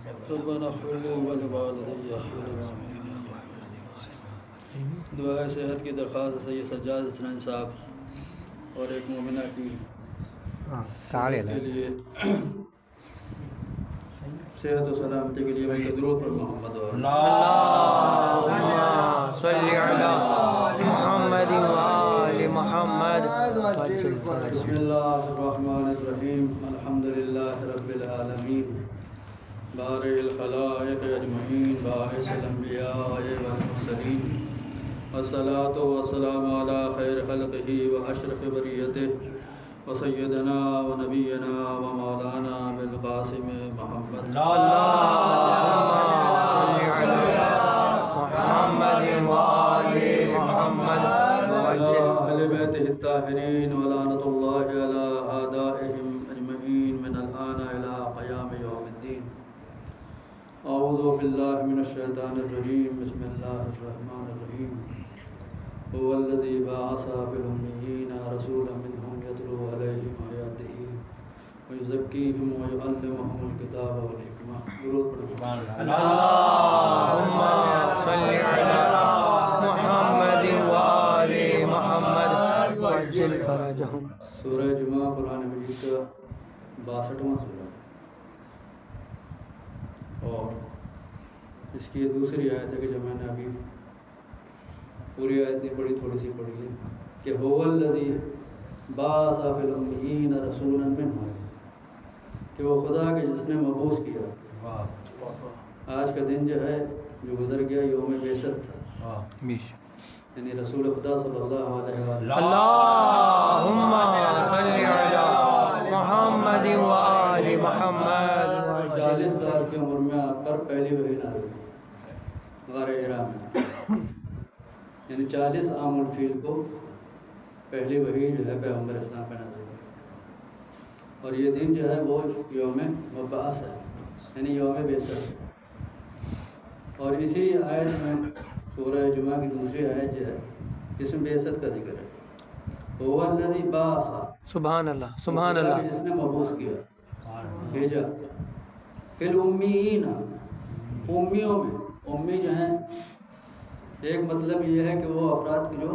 ربنا اغفر لي ولوالدي دعا صحت کی درخواست سید سجاد حسنین صاحب اور ایک مومنہ کی کے لیے صحت و سلامتی کے لیے میں درود پر محمد و اللہم صلی علی محمد و آل محمد بسم اللہ الرحمن الرحیم الحمدللہ رب العالمین بارئ الخلائق اجمعین باعث الانبیاء والمرسلین والصلاة والسلام علی خیر خلقہ واشرف بریتہ وسیدنا ونبینا ومولانا بالقاسم محمد اللہم صلی علی محمد و آل محمد اہل بیتہ الطاہرین ولعنۃ اللہ علی اعدائہم اجمعین من الآن الی قیام یوم الدین اعوذ باللہ من الشیطان الرجیم بسم اللہ الرحمن الرحیم هو الذی بعث فی الأمیین رسولا منہم یتلو علیہم آیاتہ ویزکیہم ویعلمہم الکتاب والحکمہ درود پڑھیں اللہم صلی علی محمد و آل محمد وعجل فرجہم. سورہ جمعہ قرآن مجید کا 62واں سورہ ہے اور اس کی دوسری آیت ہے کہ جو میں نے ابھی پوری آیت نہیں پڑھی تھوڑی سی پڑھی ہے کہ هو الذی بعث فی الأمیین رسولا منہم کہ وہ خدا کے جس نے مبعوث کیا. آج کا دن جو ہے جو گزر گیا یوم بعثت تھا یعنی رسول خدا صلی اللہ علیہ وآلہ اللہم صلی علی محمد و آل محمد. 40 سال کی عمر میں آپ پر پہلی وحی نازل ہوئی غار حرا میں یعنی 40 عام الفیل کو پہلی وحی جو ہے پیغمبر اسلام پہ نازل ہوئی اور یہ دن جو ہے وہ یوم مبعث ہے یعنی یوم بعثت. اور اسی آیت میں سورہ جمعہ کی دوسری آیت جو ہے اس میں بعثت کا ذکر ہے. هو الذی بعث سبحان اللہ سبحان اللہ. جس نے مبعوث کیا بھیجا فی الامیین امیوں میں. امی جو ہیں ایک مطلب یہ ہے کہ وہ افراد کے جو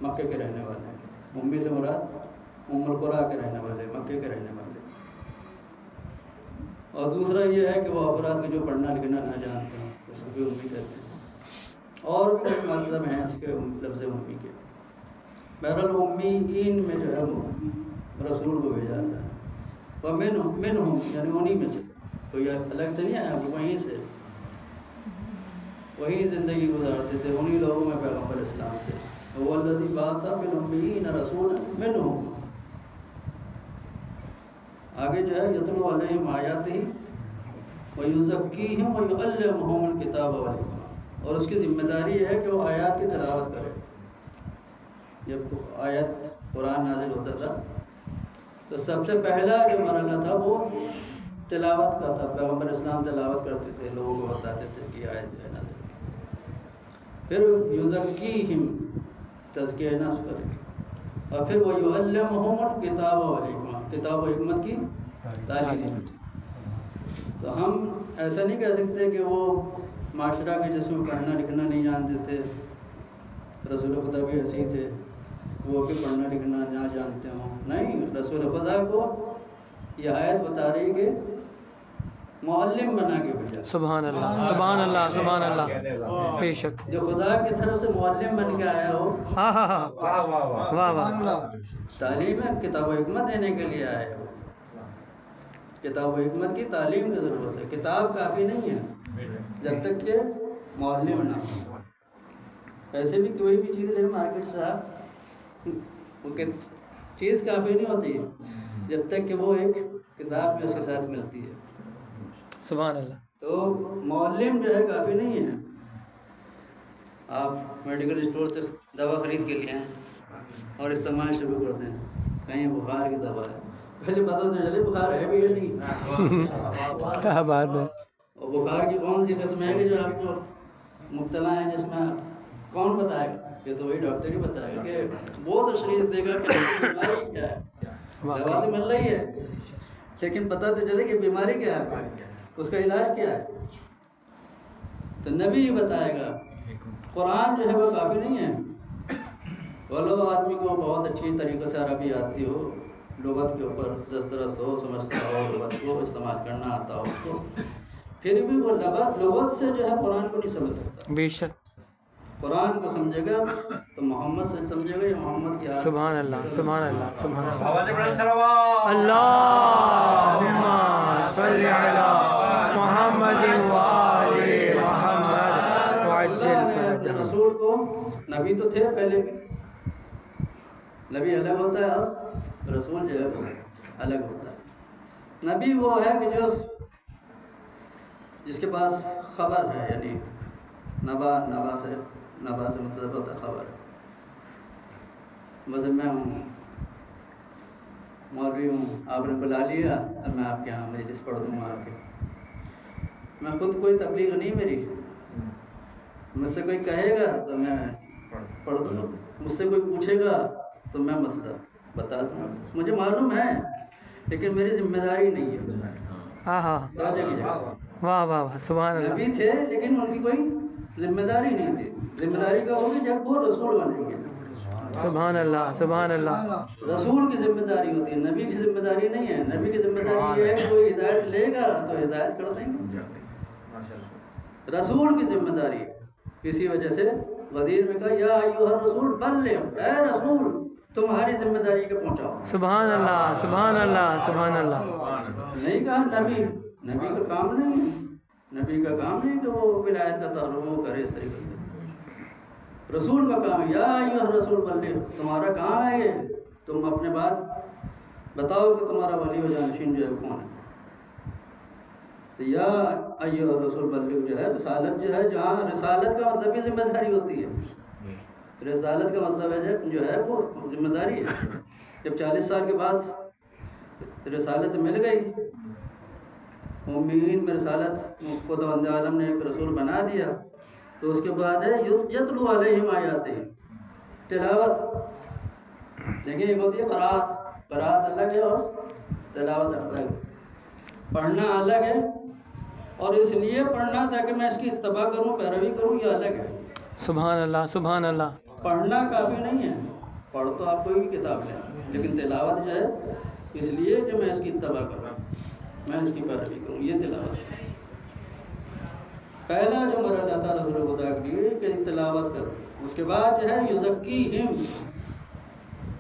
مکے کے رہنے والے ہیں. امی سے مراد ام القریٰ کے رہنے والے مکے کے رہنے والے. اور دوسرا یہ ہے کہ وہ افراد کے جو پڑھنا لکھنا نہ جانتے ہیں اس کو بھی امی کہتے ہیں. اور بھی کچھ مطلب ہیں اس کے لفظ امی کے. بہرحال امیین میں جو ہے وہ رسول کو بھیجا جاتا ہے. ومنہم یعنی انہی میں سے. تو یہ الگ سے نہیں آیا کہ وہیں سے وہی زندگی گزارتے تھے انہی لوگوں میں پیغمبر اسلام تھے. هو الذی بعث فی الامیین رسولا منہم. آگے جو ہے یتلو علیہم آیاتہ ویزکیہم ویعلمہم الکتاب والحکمہ. اور اس کی ذمہ داری یہ ہے کہ وہ آیات کی تلاوت کرے. جب آیت قرآن نازل ہوتا تھا تو سب سے پہلا جو مرحلہ تھا وہ تلاوت کا تھا. پیغمبر اسلام تلاوت کرتے تھے لوگوں کو بتاتے تھے کہ آیت جو ہے نازل. پھر یزکیہم تزکیہ نفس کرے اور پھر وہ یعلمہم الکتاب والحکمہ کتاب و حکمت کی تعلیم. تو ہم ایسا نہیں کہہ سکتے کہ وہ معاشرہ کے جس میں پڑھنا لکھنا نہیں جانتے تھے. رسول خدا بھی ایسے ہی تھے وہ بھی پڑھنا لکھنا نہ جانتے ہوں. نہیں, رسول خدا کو یہ آیت بتا رہی کہ معلم بنا کے بھیجا. سبحان اللہ سبحان اللہ سبحان اللہ. بے شک جو خدا کی طرف سے معلم بن کے آیا ہو. ہاں ہاں ہاں واہ واہ. تعلیم ہے کتاب و حکمت دینے کے لیے آیا ہو. کتاب و حکمت کی تعلیم کی ضرورت ہے. کتاب کافی نہیں ہے جب تک کہ معلم نہ ہو. ایسے بھی کوئی بھی چیز ہے مارکیٹ سے وہ چیز کافی نہیں ہوتی جب تک کہ وہ ایک کتاب بھی اس کے ساتھ ملتی ہے. سبحان اللہ. تو معلم جو ہے کافی نہیں ہے. آپ میڈیکل اسٹور سے دوا خرید کے لیے ہیں اور استعمال شروع کرتے ہیں. کہیں بخار کی دوا ہے پہلے پتہ تو چلے بخار ہے بھی یا نہیں. کیا بات ہے. اور بخار کی کون سی قسم ہے کہ جو آپ کو مبتلا ہیں جس میں کون بتائے گا؟ یہ تو وہی ڈاکٹر ہی بتائے گا کہ وہ تشخیص دے گا کہ بیماری کیا ہے. دوا تو مل رہی ہے لیکن پتہ تو چلے کہ بیماری کیا ہے. اس کا علاج کیا ہے؟ تو نبی بتائے گا. قرآن جو ہے وہ کافی نہیں ہے. ولو آدمی کو بہت اچھی طریقے سے عربی آتی ہو، لغت کے اوپر دسترس ہو، سمجھتا ہو، لغت کو استعمال کرنا آتا ہو، تو پھر بھی وہ لغت سے جو ہے قرآن کو نہیں سمجھ سکتا. بے شک. قرآن کو سمجھے گا تو محمد سے سمجھے گا، یا محمد کی آیت. سبحان اللہ سبحان اللہ سبحان اللہ. اللہم صل علی محمد وآل محمد وعجل فرجہ. رسول کو نبی تو تھے پہلے بھی، نبی الگ ہوتا ہے اور رسول جو ہے وہ الگ ہوتا ہے. نبی وہ ہے کہ جو جس کے پاس خبر ہے، یعنی نبا سے مطلب ہوتا ہے خبر. مثلا میں ہوں، مولوی ہوں، آپ نے بلا لیا، اب میں آپ کے یہاں مجلس پڑھ دوں گا. آپ کے میں خود کوئی تبلیغ نہیں میری، مجھ سے کوئی کہے گا تو میں پڑھ دوں گا، مجھ سے کوئی پوچھے گا تو میں مسئلہ بتا دوں گا. مجھے معلوم ہے لیکن میری ذمہ داری نہیں ہے. ہاں ہاں واہ واہ واہ سبحان اللہ. نبی تھے لیکن ان کی کوئی ذمہ داری نہیں تھی. ذمہ داری کا ہوگی جب وہ رسول بنیں گے. سبحان اللہ سبحان اللہ. رسول کی ذمہ داری ہوتی ہے، نبی کی ذمہ داری نہیں ہے. نبی کی ذمہ داری یہ ہے کہ کوئی ہدایت لے گا تو ہدایت کر دیں گے. رسول کی ذمہ داری ہے. اسی وجہ سے غدیر میں کہا یا ایھا الرسول بلغ، اے رسول تمہاری ذمہ داری کو پہنچاؤ. سبحان اللہ سبحان اللہ سبحان اللہ. نہیں کہا نبی کا کام نہیں ہے، نبی کا کام نہیں کہ وہ ولایت کا تعلق وہ کرے اس طریقے سے. رسول کا کام ہے یا ایھا الرسول بلغ، تمہارا کام ہے یہ. تم اپنے بات بتاؤ کہ تمہارا ولی و جانشین جو ہے کون ہے. تو یا ایھا الرسول بلغ جو ہے رسالت جو ہے، جہاں رسالت کا مطلب بھی ذمہ داری ہوتی ہے. رسالت کا مطلب ہے جو ہے وہ ذمہ داری ہے. جب 40 سال کے بعد رسالت مل گئی، مومنین میں رسالت خدا وند عالم نے ایک رسول بنا دیا، تو اس کے بعد ہے یتلو علیہم آیاتہ، تلاوت. دیکھیں ایک ہوتی ہے قرات الگ ہے اور تلاوت الگ ہے. پڑھنا الگ ہے، اور اس لیے پڑھنا تاکہ میں اس کی اتباع کروں، پیروی کروں، یہ الگ ہے. سبحان اللہ سبحان اللہ. پڑھنا کافی نہیں ہے، پڑھ تو آپ کوئی بھی کتاب لیں، لیکن تلاوت جو ہے اس لیے کہ میں اس کی اتباع کروں، میں اس کی پیروی کروں، یہ تلاوت ہے. پہلا جو مرحلہ تھا رسول خدا کے لیے کہ تلاوت کرو. اس کے بعد جو ہے یزکیہم.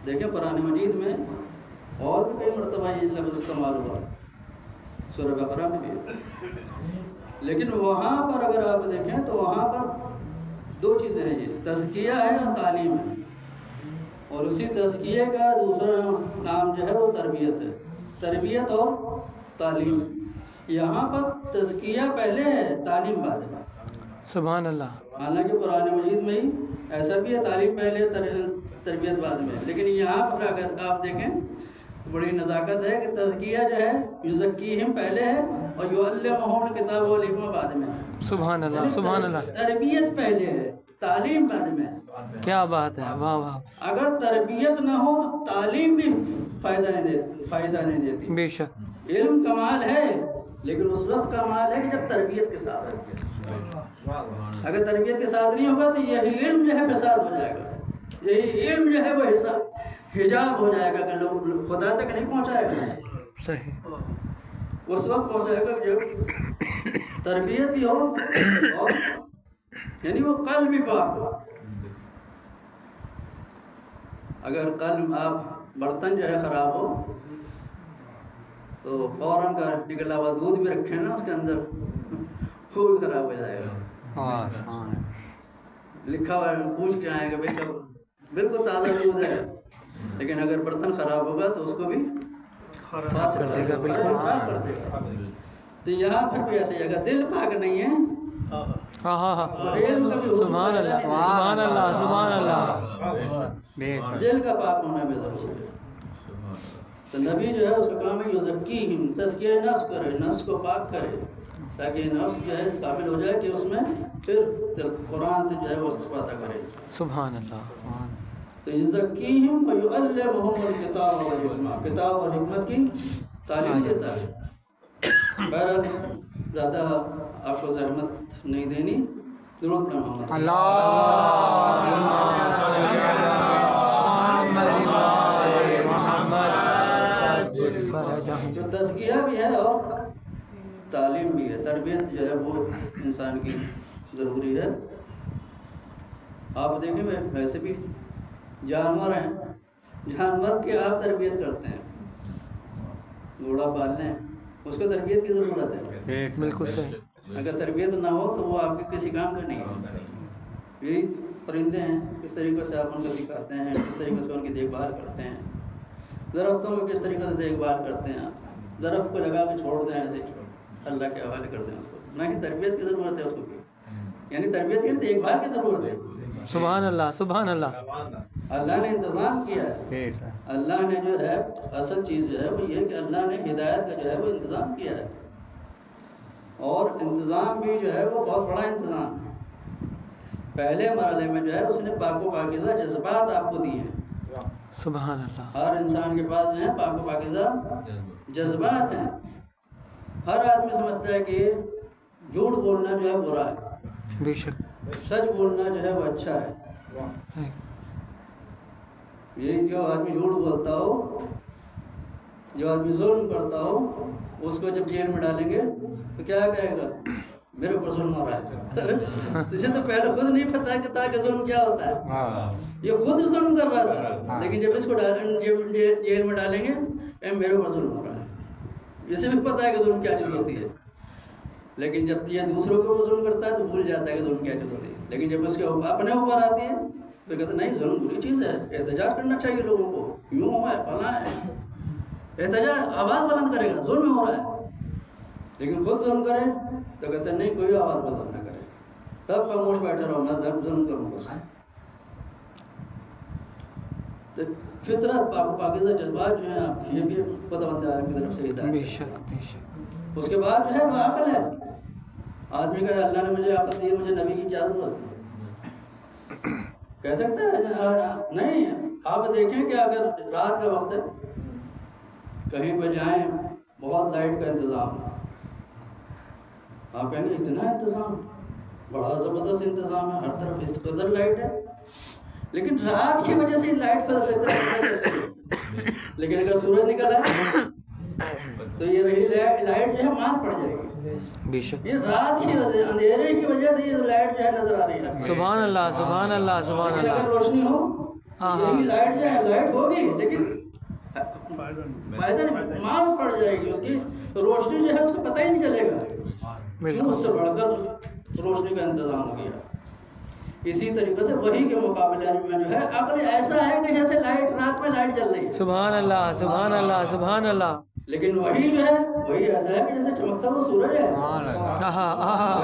دیکھیں قرآن مجید میں اور بھی کئی مرتبہ یہ لفظ استعمال ہوا، سورہ بقرہ میں بھی. لیکن وہاں پر اگر آپ دیکھیں تو وہاں پر دو چیزیں ہیں، یہ تزکیہ ہے اور تعلیم ہے. اور اسی تزکیے کا دوسرا نام جو ہے وہ تربیت ہے. تربیت اور تعلیم. یہاں پر تزکیہ پہلے ہے، تعلیم بعد میں. سبحان اللہ. حالانکہ قرآن مجید میں ہی ایسا بھی ہے، تعلیم پہلے تربیت بعد میں. لیکن یہاں پر اگر آپ دیکھیں تو بڑی نزاکت ہے کہ تزکیہ جو ہے یزکیہم پہلے ہے اور یعلمہم الکتاب والحکمہ بعد میں. سبحان اللہ سبحان اللہ. تربیت پہلے ہے، تعلیم بعد میں. کیا بات ہے، واہ واہ. اگر تربیت نہ ہو تو تعلیم بھی فائدہ نہیں دیتی. بے شک. علم کمال ہے لیکن اس وقت کمال ہے کہ جب تربیت کے ساتھ ہے. اگر تربیت کے ساتھ نہیں ہوگا تو یہی علم جو ہے فساد ہو جائے گا. یہی علم جو ہے وہ حجاب ہو جائے گا کہ لوگ خدا تک نہیں پہنچائے گا. صحیح. اس وقت پہنچائے گا جب تربیت بھی ہو اور یعنی وہ قلب بھی پاک ہو. اگر قلب آپ برتن جو ہے خراب ہو تو فوراً کا نکلا ہوا دودھ بھی رکھیں نا اس کے اندر، وہ بھی خراب ہو جائے گا. لکھا ہوا ہے پوچھ کے آئیں گے بھائی کب، بالکل تازہ دودھ ہے، لیکن اگر برتن خراب ہوگا تو اس کو بھی خراب کر دے گا. تو یہاں پر بھی ایسے اگر دل پاک نہیں ہے سبحان اللہ سبحان اللہ سبحان اللہ. دل کا پاک ہونا بھی ضروری ہے. تو نبی جو ہے اس کا کام ہے یزکیہم، تزکیہ نفس کرے، نفس کو پاک کرے تاکہ نفس جو ہے اس قابل ہو جائے کہ اس میں پھر قرآن سے جو ہے وہ استفادہ کرے. سبحان اللہ. تو یزکیہم ویعلمہم الکتاب والحکمہ، کتاب اور حکمت کی تعلیم دیتا ہے. بہرحال زیادہ آپ کو زحمت نہیں دینی، درود پر محمد جو تزکیہ بھی ہے اور تعلیم بھی ہے، تربیت جو ہے وہ انسان کی ضروری ہے۔ آپ دیکھیں ویسے بھی جانور ہیں، جانور کی آپ تربیت کرتے ہیں، گھوڑا پالنے ہیں، اس کو تربیت کی ضرورت ہے، بالکل صحیح۔ اگر تربیت نہ ہو تو وہ آپ کے کسی کام کا نہیں ہے۔ یہی پرندے ہیں، کس طریقے سے آپ ان کو سکھاتے ہیں، کس طریقے سے ان کی دیکھ بھال کرتے ہیں، درختوں کو کس طریقے سے دیکھ بھال کرتے ہیں، درخت کو لگا کے چھوڑ دیں ایسے اللہ کے حوالے کر دیں اس کو، نہ کہ تربیت کی ضرورت ہے اس کو، یعنی تربیت کی دیکھ بھال کی ضرورت ہے۔ سبحان اللہ سبحان اللہ۔ اللہ نے انتظام کیا ہے، اللہ نے جو ہے اصل چیز جو ہے وہ یہ کہ اللہ نے ہدایت کا جو ہے وہ انتظام کیا ہے، اور انتظام بھی جو ہے وہ بہت بڑا انتظام ہے۔ پہلے مرحلے میں جو ہے اس نے پاک و پاکیزہ جذبات آپ کو دیے ہیں، سبحان اللہ۔ ہر انسان کے پاس جو ہے پاک و پاکیزہ جذبات ہیں۔ ہر آدمی سمجھتا ہے کہ جھوٹ بولنا جو ہے برا ہے، بے شک، سچ بولنا جو ہے وہ اچھا ہے۔ یہ جو آدمی جھوٹ بولتا ہو، جو آدمی ظلم کرتا ہو، اس کو جب جیل میں ڈالیں گے تو کیا کہے گا؟ میرے اوپر ظلم ہو رہا ہے۔ تجھے تو پہلے خود نہیں پتا کہ ظلم کیا ہوتا ہے، یہ خود ظلم کر رہا تھا، لیکن جب اس کو جیل میں ڈالیں گے میرے اوپر ظلم ہو رہا ہے، اسے بھی پتا ہے کہ ظلم کیا چیز ہوتی ہے، لیکن جب یہ دوسروں کو ظلم کرتا ہے تو بھول جاتا ہے کہ ظلم کیا چیز ہوتی ہے، لیکن جب اس کے اپنے اوپر آتی ہے تو کہتے نہیں ظلم بری چیز ہے، احتجاج کرنا چاہیے لوگوں کو، یوں ہوا ہے فلاں ہے، احتجاج آواز بلند کرے گا ظلم ہو رہا ہے، لیکن خود ظلم کرے تو کہتے نہیں کوئی آواز بلند نہ کرے، تب خاموش بیٹھے رہو میں ظلم کروں گا۔ فطرت پاکیزہ جذبات جو ہیں آپ یہ بھی خداوند عالم کی طرف سے ہدایت بے شک بے شک۔ اس کے بعد جو ہے وہ عقل ہے، آدمی کا اللہ نے مجھے عقل دی، مجھے نبی کی کیا ضرورت ہے؟ کہہ سکتا ہے نہیں۔ آپ دیکھیں کہ اگر رات کا وقت ہے کہیں پہ جائیں بہت لائٹ کا انتظام ہے، آپ کہیں گے اتنا انتظام، بڑا زبردست انتظام ہے، ہر طرف اس قدر لائٹ ہے، لیکن رات کی وجہ سے لائٹ پتہ چلتا ہے، لیکن اگر سورج نکل آئے تو یہ رہی لائٹ جو ہے مات پڑ جائے گی۔ بے شک، یہ رات کی وجہ، اندھیرے کی وجہ سے یہ لائٹ جو ہے نظر آ رہی ہے۔ سبحان اللہ سبحان اللہ سبحان لیکن اللہ۔ اگر روشنی ہو یہی لائٹ جو ہے لائٹ ہوگی لیکن فائدہ نہیں، مات پڑ جائے گی، اس کی روشنی جو ہے اس کو پتہ ہی نہیں چلے گا، بالکل اس سے بڑھ کر روشنی کا انتظام ہو گیا۔ اسی طریقے سے وہی کے مقابلے میں جو ہے عقل ایسا ہے کہ جیسے لائٹ رات میں لائٹ جل رہی ہے، سبحان اللہ سبحان اللہ سبحان اللہ۔ لیکن وہی جو ہے وہی ایسا ہے کہ جیسے چمکتا ہوا سورج ہے،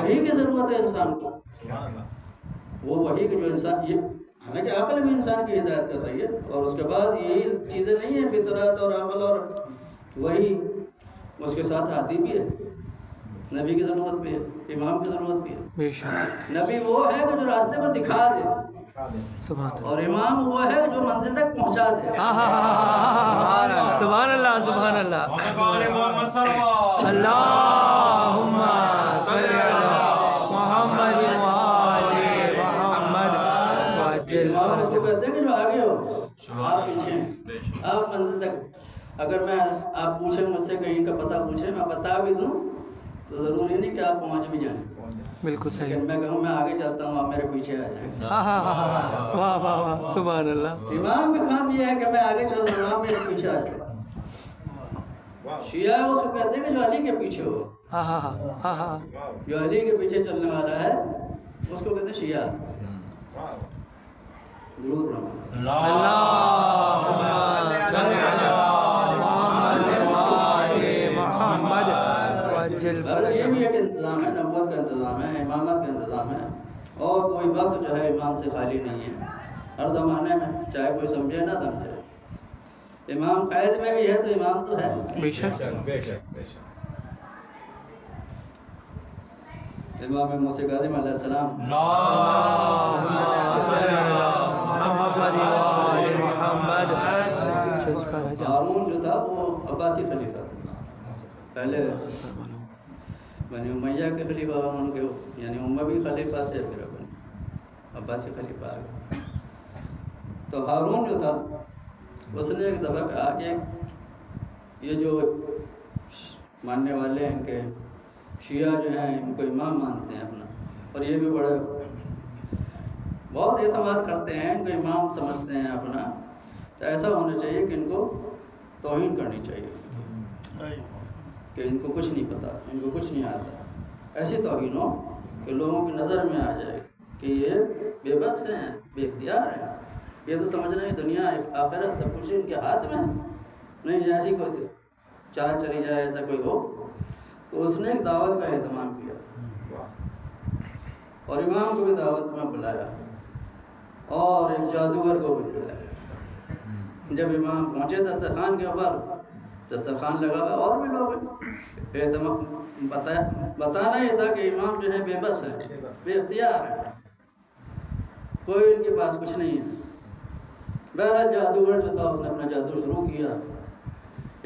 وہی کی ضرورت ہے انسان کو، وہ وہی کہ جو انسان یہ حالانکہ عقل بھی انسان کی ہدایت کر رہی ہے، اور اس کے بعد یہی چیزیں نہیں ہیں فطرت اور عقل، اور وہی اس کے ساتھ ہاتھی بھی ہے، نبی کی ضرورت بھی ہے، امام کی ضرورت بھی ہے۔ بے شک، نبی وہ ہے کہ جو راستے کو دکھا دے، سبحان اللہ اور امام وہ ہے جو منزل تک پہنچا دے۔ سبحان اللہ سبحان اللہ۔ اللہم صلی علی محمد وآل محمد وعجل۔ امام اس کو کہتے ہیں کہ جو آگے ہو آپ پیچھے ہیں، آپ منزل تک، اگر میں آپ پوچھیں مجھ سے کہیں کا پتہ پوچھیں میں بتا بھی دوں تو ضروری نہیں کہ آپ پہنچ بھی جائیں، بالکل صحیح۔ لیکن میں کہوں میں آگے چلتا ہوں آپ میرے پیچھے آ جائیں۔ واہ واہ واہ سبحان اللہ۔ امام کا کام یہ ہے کہ میں آگے چل رہا ہوں آپ میرے پیچھے آ جائیں۔ شیعہ اس کو کہتے ہیں کہ جو علی کے پیچھے ہو، جو علی کے پیچھے چلنے والا ہے اس کو کہتے ہیں شیعہ۔ درود پڑھو۔ اللہم صلی علی محمد وعجل یہ فرجہ۔ بھی ایک انتظام ہے، نبوت کا انتظام ہے، امامت کا انتظام ہے، اور کوئی وقت جو ہے امام سے خالی نہیں ہے، ہر زمانے میں چاہے کوئی سمجھے نہ سمجھے، امام قید میں بھی ہے تو امام تو ہے۔ بے شک، امام موسیٰ کاظم علیہ السلام ہارون جو تھا وہ عباسی خلیفہ تھا، پہلے بنی امیہ کے خلیفہ ان کے یعنی اموی خلیفہ تھے، پھر بنی عباسی خلیفہ آ گئے۔ تو ہارون جو تھا اس نے ایک دفعہ کہا کہ یہ جو ماننے والے ہیں کہ شیعہ جو ہیں ان کو امام مانتے ہیں اپنا، اور یہ بھی بڑے بہت اعتماد کرتے ہیں، ان کو امام سمجھتے ہیں اپنا، تو ایسا ہونا چاہیے کہ ان کو توہین کرنی چاہیے کہ ان کو کچھ نہیں پتہ، ان کو کچھ نہیں آتا، ایسی توہین ہو کہ لوگوں کی نظر میں آ جائے کہ یہ بے بس ہیں، بے اختیار ہیں، یہ تو سمجھ رہے ہیں دنیا آخرت سب کچھ ان کے ہاتھ میں نہیں، ایسی کوئی چال چلی جائے ایسا کوئی ہو۔ تو اس نے ایک دعوت کا اہتمام کیا اور امام کو بھی دعوت میں بلایا اور ایک جادوگر کو بھی بلایا۔ جب امام پہنچے دسترخوان کے اوپر، دسترخوان لگا ہوا اور بھی لوگ اہتمام بتانا یہ تھا کہ امام جو ہے بے بس ہے، بے اختیار ہے، کوئی ان کے پاس کچھ نہیں ہے۔ بہرحال جادوگر جو تھا اس نے اپنا جادو شروع کیا،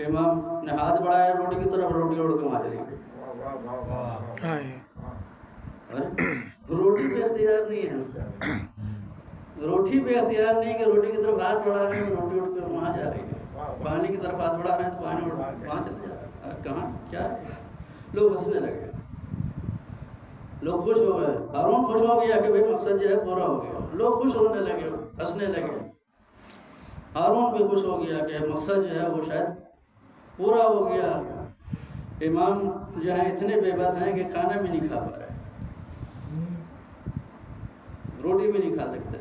امام نے ہاتھ بڑھایا روٹی کی طرف، روٹی اڑ کے وہاں چلی گئی۔ روٹی پہ اختیار نہیں ہے، روٹی پہ اختیار نہیں کہ روٹی کی طرف ہاتھ بڑھا رہے ہیں روٹی اڑ کے وہاں جا رہی ہے، پانی کی طرف ہاتھ بڑھا رہے ہیں تو پانی وہاں چل جا رہا ہے، کہاں کیا ہے؟ لوگ ہنسنے لگے، لوگ خوش ہو گئے، ہارون خوش ہو گیا کہ بھئی مقصد جو ہے پورا ہو گیا، لوگ خوش ہونے لگے، ہنسنے لگے، ہارون بھی خوش ہو گیا کہ مقصد جو ہے وہ شاید پورا ہو گیا۔ امام جو ہیں اتنے بے بس ہیں کہ کھانا بھی نہیں کھا پا رہے، روٹی بھی نہیں کھا سکتے،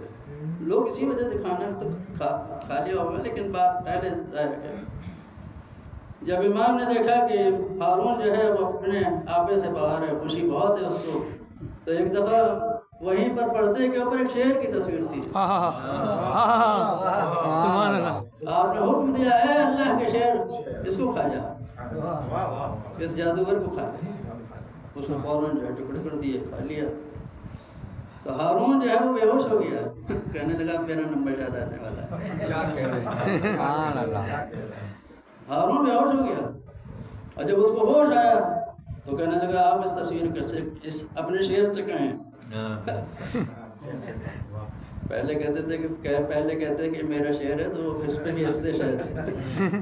لوگ اسی وجہ سے کھانا تو کھا لیا ہوگا، لیکن بات پہلے ظاہر ہے۔ جب امام نے دیکھا کہ ہارون جو ہے وہ اپنے آپے سے باہر ہے، خوشی بہت ہے اس کو، تو ایک دفعہ وہیں پر پردے کے اوپر ایک شیر کی تصویر تھی۔ سبحان اللہ۔ آپ نے حکم دیا ہے اللہ کے شیر اس کو کھا جا، اس جادوگر کو کھا لیا۔ اس نے فوراً جو ہے ٹکڑے کر دیے، کھا لیا۔ تو ہارون جو ہے وہ بے ہوش ہو گیا، کہنے لگا میرا نمبر شاید آنے والا ہے۔ ہارون بے ہوش ہو گیا، اور جب اس کو ہوش آیا تو کہنے لگا آپ اس تصویر سے اس اپنے شیر سے کہیں۔ پہلے کہتے کہ میرا شعر ہے تو اس پہ بھی ہنستے شاید،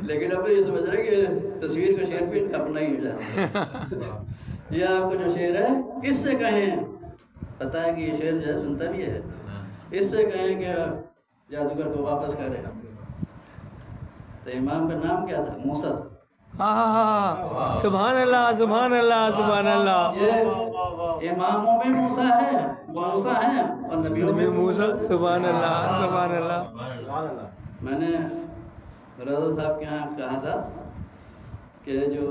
لیکن اب یہ سمجھ رہے کہ تصویر کا شعر بھی اپنا ہی ہو جاتا ہے۔ یہ آپ کا جو شعر ہے اس سے کہیں، پتہ ہے کہ یہ شعر جو ہے سنتا بھی ہے، اس سے کہیں کہ جادوگر کو واپس کرے۔ تو امام کا نام کیا تھا؟ موسیٰ تھا۔ سبحان اللہ سبحان اللہ سبحان اللہ۔ یہ اماموں میں موسیٰ ہے، موسیٰ ہیں، اور نبیوں میں موسیٰ۔ سبحان اللہ سبحان اللہ۔ میں نے رضا صاحب کے یہاں کہا تھا کہ جو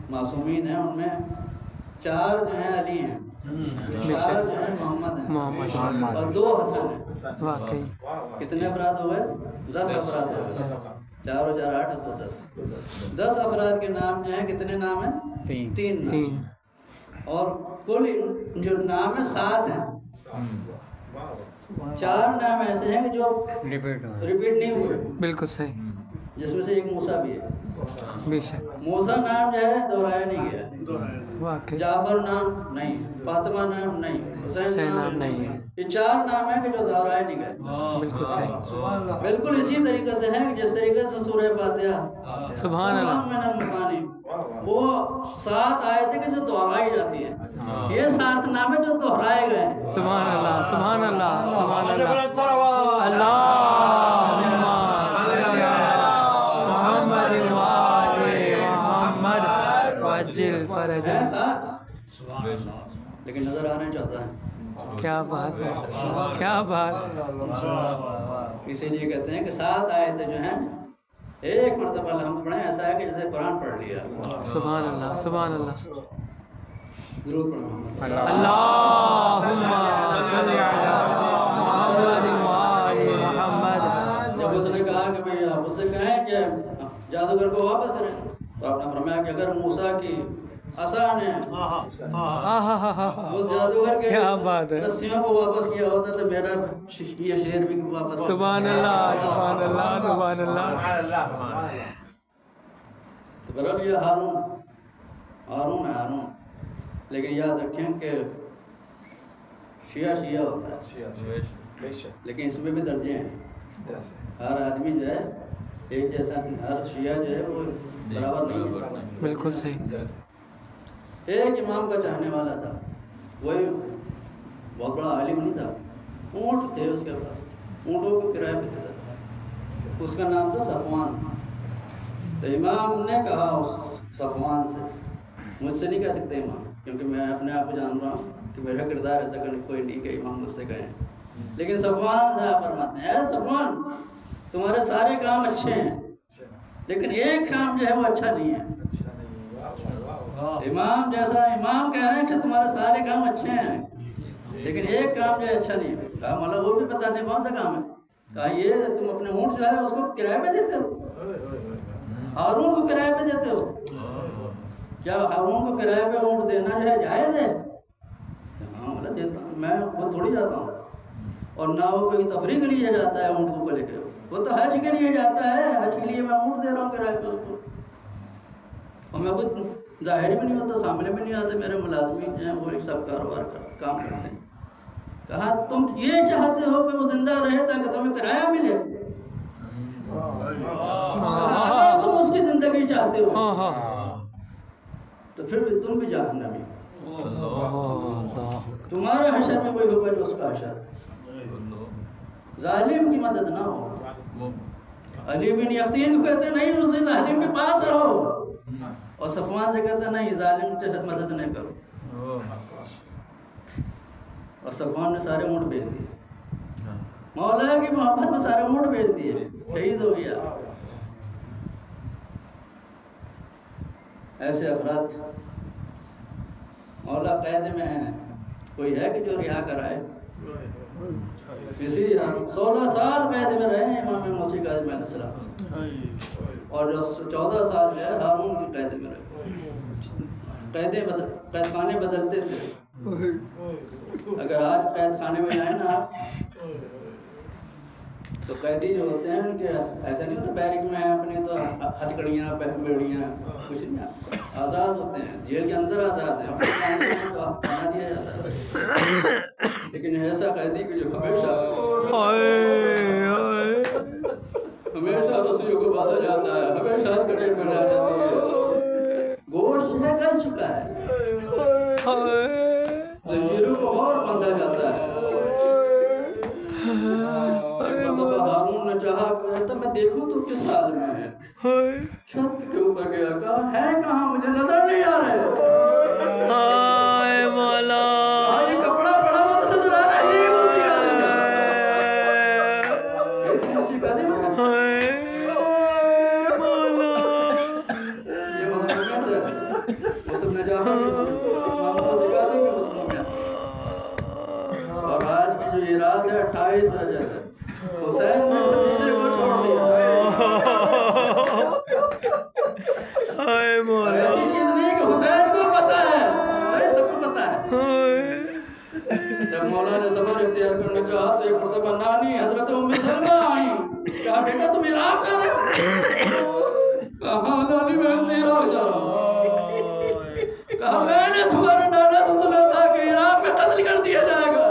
معصومین ہیں ان میں 4 جو ہیں علی ہیں، 4 جو ہیں محمد ہیں، اور 2 حسن ہیں۔ واقعی کتنے افراد ہوئے؟ 10 افراد ہوئے، 4 اور 4 8 تو 10 افراد کے نام جو ہیں کتنے نام ہیں؟ 3 نام، اور کل جو نام ہے 7 ہیں۔ 4 نام ایسے ہیں کہ جو ریپیٹ نہیں ہوئے، بالکل صحیح، جس میں سے ایک موسیٰ بھی ہے۔ بے شک موسیٰ نام جو ہے دہرایا نہیں گیا، واقعی جعفر نام نہیں، فاطمہ نام نہیں، حسین نام نہیں ہے۔ یہ 4 نام ہیں کہ جو دہرائے نہیں گئے، بالکل صحیح، بالکل اسی طریقے سے ہیں جس طریقے سے سورہ فاتحہ سبحان اللہ، من المثانی وہ 7 آیتیں کہ جو دہرائی جاتی ہیں، یہ 7 نام ہیں جو دہرائے گئے ہیں۔ سبحان اللہ سبحان اللہ سبحان اللہ۔ اللہم صلی علی محمد وآل محمد وعجل فرجہ۔ 7 لیکن نظر آنا چاہتا ہے، کیا بات ہے، کیا بات ہے۔ اسی لیے کہتے ہیں کہ 7 آیتیں جو ہیں ایک مرتبہ الحمد پڑھیں، ایسا ہے کہ جیسے قرآن پڑھ لیا۔ سبحان اللہ سبحان اللہ۔ ضرور پڑھیں۔ اللہم صلی علی محمد وآل محمد۔ جب اس نے کہا کہ بھئی آپ اس سے کہیں کہ جادوگر کو واپس کریں، تو آپ نے فرمایا کہ اگر موسیٰ کی عصا نے اس جادوگر کے رسیوں کو واپس کیا ہوتا تو میرا یہ شعر بھی واپس ہوتا۔ سبحان اللہ سبحان اللہ سبحان اللہ۔ تو برابر یہ ہارون لیکن یاد رکھیں کہ شیعہ ہوتا ہے، لیکن اس میں بھی درجے ہیں. ہر آدمی جو ہے ایک جیسا، ہر شیعہ جو ہے وہ برابر نہیں ہے. بالکل صحیح. ایک امام کا چاہنے والا تھا، وہی بہت بڑا عالم نہیں تھا، اونٹ تھے اس کے پاس، اونٹوں کو کرایہ پہ دیتا تھا. اس کا نام تھا صفوان. تو امام نے کہا اس صفوان سے، مجھ سے نہیں کہہ سکتے امام، کیونکہ میں اپنے آپ کو جان رہا ہوں کہ میرا کردار ایسا کرنے کوئی نہیں کہ امام مجھ سے کہیں. لیکن صفوان صاحب فرماتے ہیں، اے صفوان تمہارے سارے کام اچھے ہیں لیکن ایک کام جو ہے وہ اچھا نہیں ہے. امام جیسا امام کہہ رہے ہیں کہ تمہارے سارے کام اچھے ہیں لیکن ایک کام جو ہے اچھا نہیں ہے. کہا مولا وہ بھی بتا دیں کون سا کام ہے. کہا یہ تم اپنے اونٹ جو ہے اس کو کرایہ پہ دیتے ہو، ہارون کو کرایہ پہ دیتے ہو. کیا ہارون کو کرایہ پہ اونٹ دینا جو ہے جائز ہے؟ ہاں مولا دیتا ہوں، میں خود تھوڑی جاتا ہوں، اور نہ وہ کوئی تفریح کے لیے جاتا ہے اونٹ کو لے کے، وہ تو حج کے لیے جاتا ہے، حج کے لیے میں اونٹ دے رہا ہوں کرایہ پہ اس کو. اور میں خود ظاہر بھی نہیں ہوتا، سامنے بھی نہیں آتے، میرے ملازمین جو ہیں وہ ایک سب کاروبار کا کام کرتے ہیں. کہا تم یہ چاہتے ہو کہ وہ زندہ رہے تاکہ تمہیں کرایہ ملے؟ تم اس کی زندگی چاہتے ہو تو پھر بھی تم بھی جہنمی. تمہارا حشر میں وہی ہوگا جو اس کا حشر. ظالم کی مدد نہ ہو. علی بن یقین کو کہتے نہیں اسی ظالم کے پاس رہو، اور صفوان سے کہتے نہیں ظالم کی مدد نہیں کرو. اور صفوان نے سارے اونٹ بیچ دیے، مولا کی محبت میں سارے اونٹ بیچ دیے، شہید ہو گیا. ایسے افراد مولا قید میں ہیں. کوئی ہے کہ جو رہا کرائے؟ کسی 16 سال قید میں رہے ہیں امام موسیٰ کاظم علیہ السلام، اور 14 سال جو ہے ہارون کی قید میں رہے. قید خانے بدلتے تھے. اگر آج قید خانے میں جائیں نا آپ تو قیدی جو ہوتے ہیں ان کے ایسا نہیں ہوتا بیرک میں اپنی تو ہتھکڑیاں بیڑیاں کچھ نہیں، آزاد ہوتے ہیں، جیل کے اندر آزاد ہیں، اپنے کام میں تو کھانا دیا جاتا ہے. لیکن ایسا قیدی کہ جو ہمیشہ رسیوں کو باندھا جاتا ہے، ہمیشہ کٹے میں رہ جاتی ہے، گوشت ہے گل چکا ہے، زنجیروں کو اور باندھا جاتا ہے. ہارون نے چاہا کہ میں دیکھوں تو کس حال میں ہے. چھت کے اوپر گیا، کہا ہے کہاں، مجھے نظر نہیں آ رہے. یہ کپڑا پڑا ہوا تو نظر آ رہا ہے، یہ موسیٰ کاظم ہے. یہ مظلومیت ہے، مسلم نجافہ کی امام موسیٰ کاظم کی مظلومیت. اور آج کی جو ایراد ہے 28 درجہ ہے. حسین نے بھتیجے کو چھوڑ دیا. اور ایسی چیز نہیں کہ حسین کو پتہ ہے، نہیں سب کو پتہ ہے. جب مولا نے سفر اختیار کرنا چاہا تو ایک مرتبہ نانی حضرت ام سلمہ آئی. کہا بیٹا تم عراق جا رہے ہو؟ کہا ہاں نانی میں عراق جا رہا ہوں. کہا میں نے تمہارا نانا تو سنا تھا کہ عراق میں قتل کر دیا جائے گا.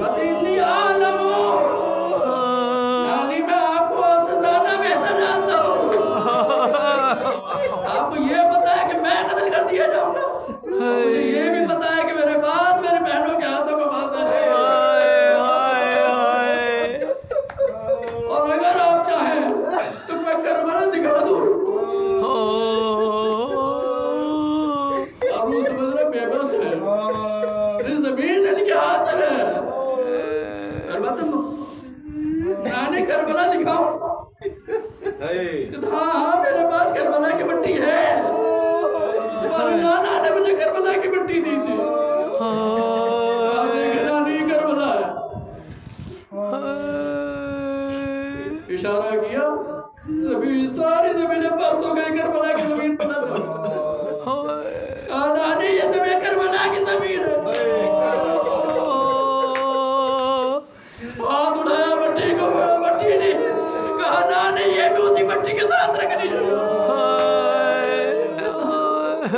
اتنی عالم ہو نانی، میں آپ کو آپ سے زیادہ بہتر جانتا ہوں. آپ کو یہ پتا ہے کہ میں قتل کر دیا جاؤں گا، مجھے یہ بھی پتا ہے کہ میرے بعد میرے بہنوں کے ہاتھوں کو باندھا ہے. اور اگر آپ چاہیں تو میں کربلا دکھا دوں. یہ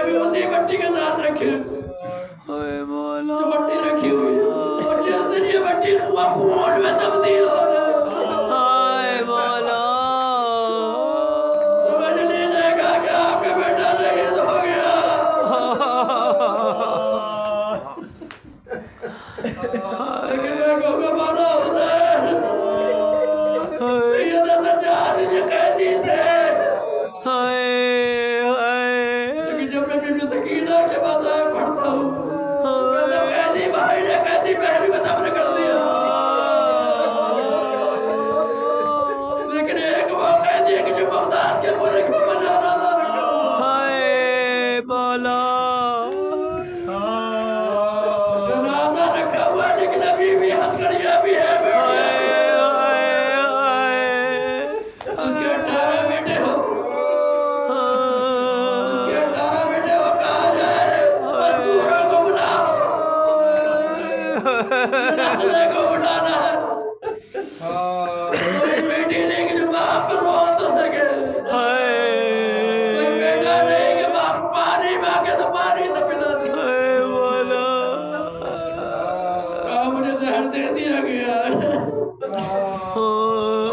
بھی اسی مٹی کے ساتھ رکھے اے مولا جو مٹی رکھی ہوئی ہے، اور جس دن یہ مٹی خون میں تبدیل ہو جائے اے مولا مجھے لے جائے گا کہ آپ کا بیٹا شہید ہو گیا، لیکن میں کہوں گا مولا حسین سید سجاد یہ قیدی تھے، لیکن جب میں بیبی سکینہ کے مذاہب پڑھتا ہوں کہتا قیدی بھائی نے قیدی بہن کو دفن کر دیا، لیکن ایک وہ قیدی ہے کہ جو بغداد کے ملک میں بنا رہا تھا، اے مولا جنازہ رکھا ہوا ہے لیکن ابھی بھی ہتھکڑیاں بھی ہے اس کے 18 بیٹے ہو، اس کے 18 بیٹے ہو، کہا جائے مزدوروں کو بلاؤ جنازے کو اٹھانا ہے، کوئی بیٹی نہیں کہ جو باپ پر رو تو سکے، کوئی بیٹا نہیں کہ باپ پانی مانگے تو پانی تو پلا دے، کہا مجھے زہر دے دیا گیا،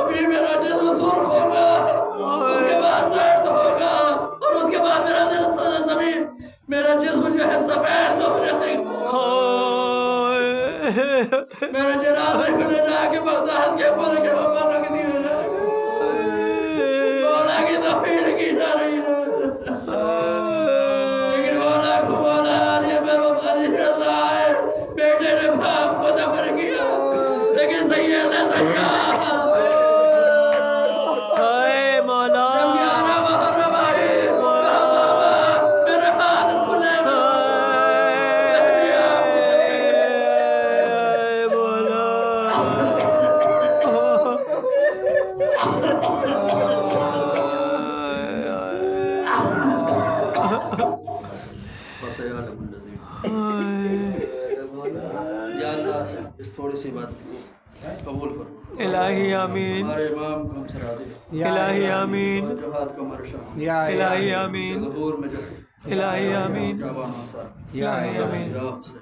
ابھی میرا جسم سرخ ہوگا، اس کے بعد زرد ہوگا، اور اس کے بعد میرا جسم جو ہے سفید ہو جائے گا، میرا جنازے کو لے جا کے بغداد کے پل کے اوپر رکھ دیا جائے گا، مولا کی توفیق کی جا رہی ہے، لیکن مولا کو مولا علی علی رضا ہے، بیٹے نے باپ کو دفن کیا، لیکن سید سجاد اے مولا جب 11 محرم آئی میرے ہاتھ کھلے یا اللہ اس تھوڑی سی بات کو قبول کرو، الہی آمین ہمارے امام کو ہم سے راضی کرو، الہی آمین توجہات کو ہمارے شامل الہی آمین ظہور میں جو الہی آمین جوان آثار الہی آمین یا حسین